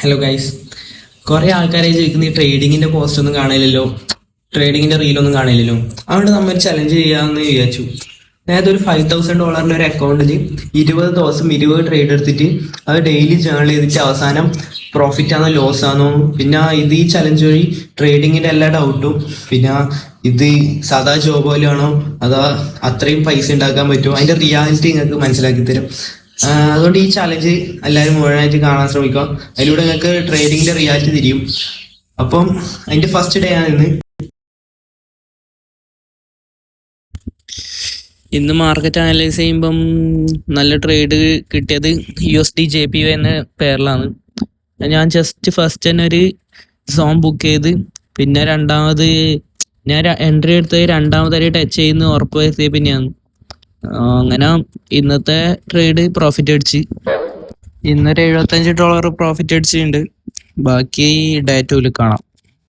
Hello guys, കുറെ ആൾക്കാരെ ചോദിക്കുന്ന ഈ ട്രേഡിങ്ങിന്റെ പോസ്റ്റ് ഒന്നും കാണില്ലല്ലോ, ട്രേഡിങ്ങിന്റെ റീലൊന്നും കാണില്ലല്ലോ. അതുകൊണ്ട് നമ്മൾ ചലഞ്ച് ചെയ്യാമെന്ന് വിചാരിച്ചു. അതായത് ഒരു $5,000 ഒരു അക്കൗണ്ടിൽ 20 ദിവസം 20 ട്രേഡ് എടുത്തിട്ട് അത് ഡെയിലി ജേണൽ ചെയ്തിട്ട് അവസാനം പ്രോഫിറ്റ് ആണോ ലോസ് ആണോ, പിന്നെ ഈ ചലഞ്ച് വഴി ട്രേഡിങ്ങിന്റെ എല്ലാ ഡൗട്ടും, പിന്നെ ഇത് സാധാ ജോബ് പോലെയാണോ അതോ അത്രയും പൈസ ഉണ്ടാക്കാൻ പറ്റുമോ, അതിന്റെ റിയാലിറ്റി നിങ്ങൾക്ക് മനസ്സിലാക്കി തരും. അതുകൊണ്ട് ഈ ചലഞ്ച് എല്ലാവരും മുഴുവനായിട്ട് കാണാൻ ശ്രമിക്കുക. അതിലൂടെ നിങ്ങൾക്ക് ട്രേഡിങ്ങിന്റെ റിയാലിറ്റി തിരിയും. അപ്പം അതിന്റെ ഫസ്റ്റ് ഡേ ആണ് ഇന്ന് മാർക്കറ്റ് അനലൈസ് ചെയ്യുമ്പം നല്ല ട്രേഡ് കിട്ടിയത് USD JPY എന്ന പേരിലാണ്. ഞാൻ ജസ്റ്റ് ഫസ്റ്റ് തന്നെ ഒരു സോൺ ബുക്ക് ചെയ്ത്, പിന്നെ രണ്ടാമത് ഞാൻ എൻട്രി എടുത്ത് രണ്ടാമതായി ടച്ച് ചെയ്യുന്ന ഉറപ്പ് വരുത്തിയ പിന്നെയാണ്. അങ്ങനെ ഇന്നത്തെ ട്രേഡ് പ്രോഫിറ്റ് അടിച്ച് ഇന്നൊരു $75 പ്രോഫിറ്റ് അടിച്ചിട്ടുണ്ട്. ബാക്കി ഡേ 2 കാണാം.